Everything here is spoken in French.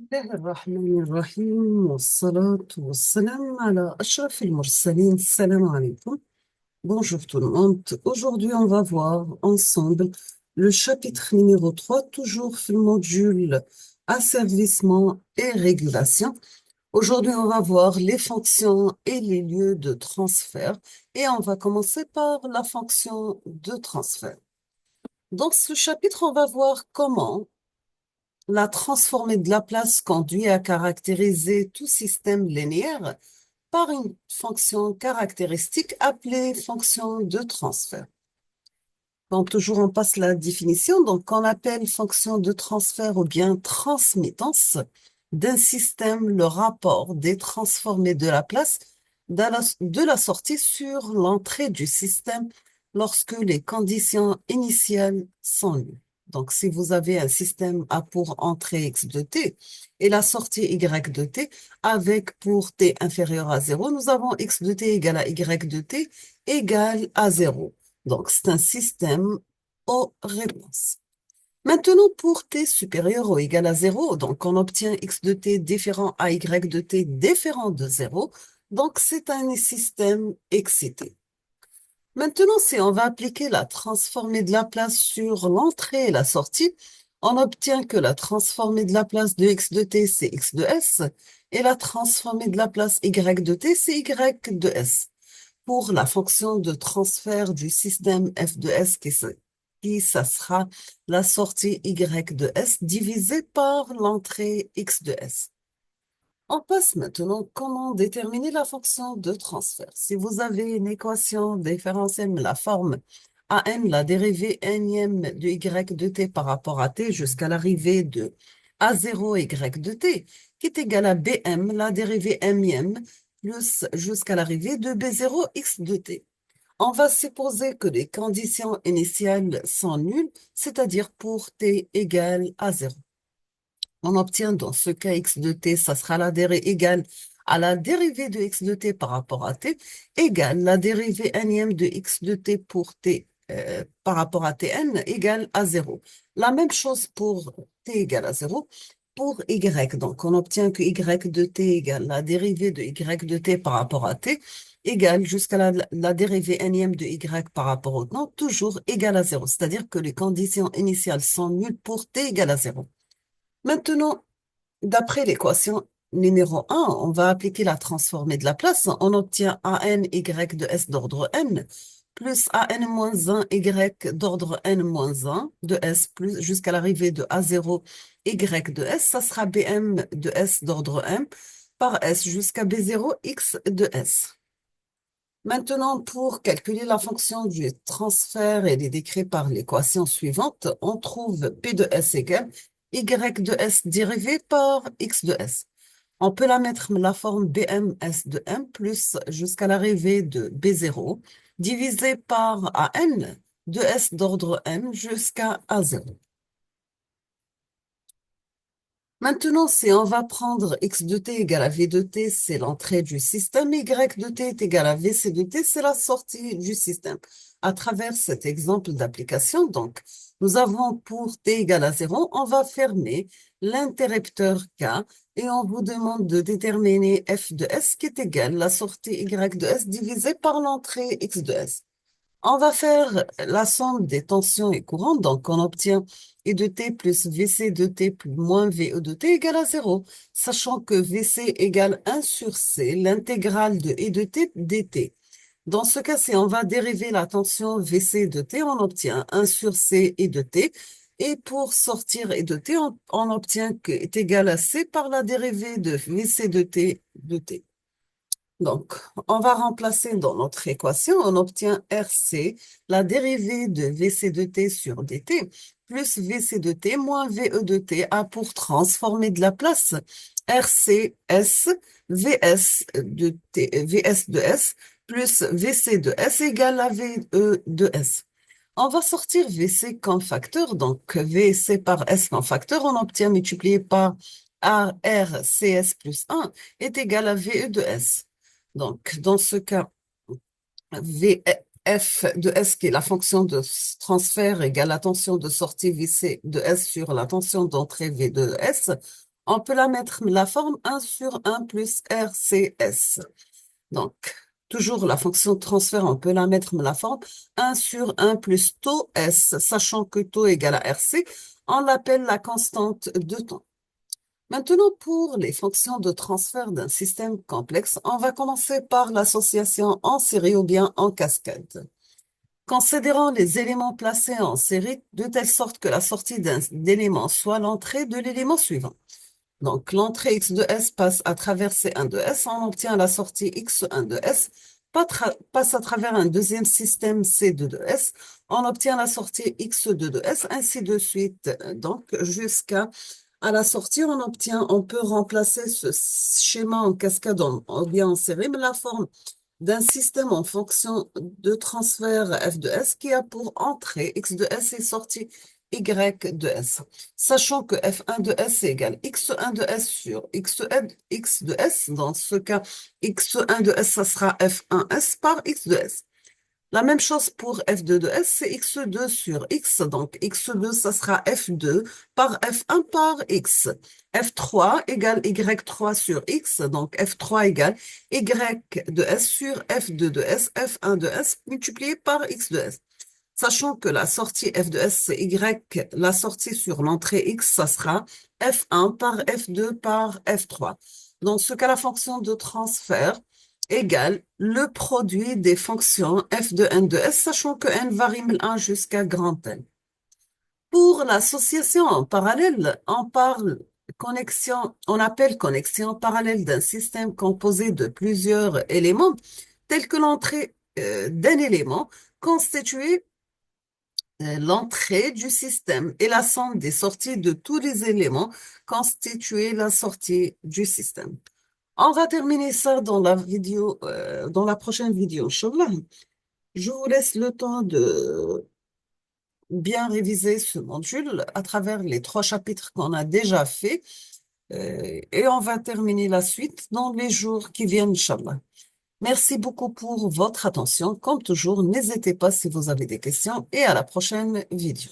الله الرحمن الرحيم والصلاة والسلام على أشرف المرسلين. Salam alaikum. Bonjour tout le monde. Aujourd'hui, on va voir ensemble le chapitre numéro 3, toujours sur le module asservissement et régulation. Aujourd'hui, on va voir les fonctions et les lieux de transfert et on va commencer par la fonction de transfert. Dans ce chapitre, on va voir comment la transformée de Laplace conduit à caractériser tout système linéaire par une fonction caractéristique appelée fonction de transfert. Donc, toujours, on passe la définition. Donc, on appelle fonction de transfert ou bien transmittance d'un système le rapport des transformées de Laplace de la sortie sur l'entrée du système lorsque les conditions initiales sont nulles. Donc, si vous avez un système A pour entrée x de t et la sortie y de t avec pour t inférieur à 0, nous avons x de t égale à y de t égale à 0. Donc, c'est un système aux réponses. Maintenant, pour t supérieur ou égal à 0, donc on obtient x de t différent à y de t différent de 0. Donc, c'est un système excité. Maintenant, si on va appliquer la transformée de Laplace sur l'entrée et la sortie, on obtient que la transformée de Laplace de x de t, c'est x de s, et la transformée de Laplace y de t, c'est y de s. Pour la fonction de transfert du système f de s ça sera la sortie y de s divisée par l'entrée x de s. On passe maintenant comment déterminer la fonction de transfert. Si vous avez une équation différentielle, mais la forme an, la dérivée nème de y de t par rapport à t jusqu'à l'arrivée de a0 y de t, qui est égal à bm, la dérivée mième, plus jusqu'à l'arrivée de b0 x de t. On va supposer que les conditions initiales sont nulles, c'est-à-dire pour t égale à 0. On obtient dans ce cas x de t, ça sera la dérivée égale à la dérivée de x de t par rapport à t, égale la dérivée nème de x de t pour t par rapport à tn égale à 0. La même chose pour t égale à 0 pour y. Donc, on obtient que y de t égale la dérivée de y de t par rapport à t égale jusqu'à la dérivée nème de y par rapport au temps, toujours égale à 0. C'est-à-dire que les conditions initiales sont nulles pour t égale à 0. Maintenant, d'après l'équation numéro 1, on va appliquer la transformée de Laplace. On obtient an y de s d'ordre n plus an-1 y d'ordre n-1 de s plus jusqu'à l'arrivée de a0 y de s. Ça sera bm de s d'ordre m par s jusqu'à b0 x de s. Maintenant, pour calculer la fonction du transfert, elle est décrite par l'équation suivante. On trouve P de S égale Y de S dérivé par X de S. On peut la mettre la forme BMS de M plus jusqu'à l'arrivée de B0 divisé par AN de S d'ordre M jusqu'à A0. Maintenant, si on va prendre x de t égale à v de t, c'est l'entrée du système, y de t est égal à vc de t, c'est la sortie du système. À travers cet exemple d'application, donc, nous avons pour t égale à 0, on va fermer l'interrupteur K et on vous demande de déterminer f de s qui est égal à la sortie y de s divisée par l'entrée x de s. On va faire la somme des tensions et courants, donc on obtient E de t plus Vc de t plus moins Ve de t égale à 0, sachant que Vc égale 1 sur C, l'intégrale de E de t dt. Dans ce cas, si on va dériver la tension Vc de t, on obtient 1 sur C E de t, et pour sortir E de t, on obtient que est égal à C par la dérivée de Vc de t de t. Donc, on va remplacer dans notre équation, on obtient RC, la dérivée de VC de t sur dt, plus VC de t moins VE de t a pour transformer de la place RCS, VS de S, plus VC de S égale à VE de S. On va sortir VC comme facteur, donc VC par S comme facteur, on obtient multiplié par ARCS plus 1 est égal à VE de S. Donc, dans ce cas, f de S, qui est la fonction de transfert égale la tension de sortie VC de S sur la tension d'entrée V de S, On peut la mettre la forme 1 sur 1 plus RCS. Donc, toujours la fonction de transfert, on peut la mettre la forme 1 sur 1 plus taux S, sachant que taux égale à RC, on l'appelle la constante de temps. Maintenant, pour les fonctions de transfert d'un système complexe, on va commencer par l'association en série ou bien en cascade. Considérons les éléments placés en série de telle sorte que la sortie d'un élément soit l'entrée de l'élément suivant. Donc, l'entrée x de s passe à travers C1 de s, on obtient la sortie x1 de s, passe à travers un deuxième système C2 de s, on obtient la sortie x2 de s, ainsi de suite. Donc, jusqu'à la sortie, on peut remplacer ce schéma en cascade ou bien en série, mais la forme d'un système en fonction de transfert f de s qui a pour entrée x de s et sortie y de s. Sachant que f1 de s est égal x1 de s sur x de s, dans ce cas, x1 de s, ça sera f1s par x de s. La même chose pour f2 de s, c'est x2 sur x, donc x2, ça sera f2 par f1 par x. f3 égale y3 sur x, donc f3 égale y de s sur f2 de s, f1 de s multiplié par x de s. Sachant que la sortie f de s, c'est y, la sortie sur l'entrée x, ça sera f1 par f2 par f3. Dans ce cas, la fonction de transfert égale le produit des fonctions f de n de s, sachant que n varie de 1 jusqu'à grand N. Pour l'association en parallèle, on appelle connexion parallèle d'un système composé de plusieurs éléments, tels que l'entrée d'un élément constitué l'entrée du système et la somme des sorties de tous les éléments constituent la sortie du système. On va terminer ça dans la vidéo, dans la prochaine vidéo, Inch'Allah. Je vous laisse le temps de bien réviser ce module à travers les 3 chapitres qu'on a déjà fait, et on va terminer la suite dans les jours qui viennent, Inch'Allah. Merci beaucoup pour votre attention. Comme toujours, n'hésitez pas si vous avez des questions et à la prochaine vidéo.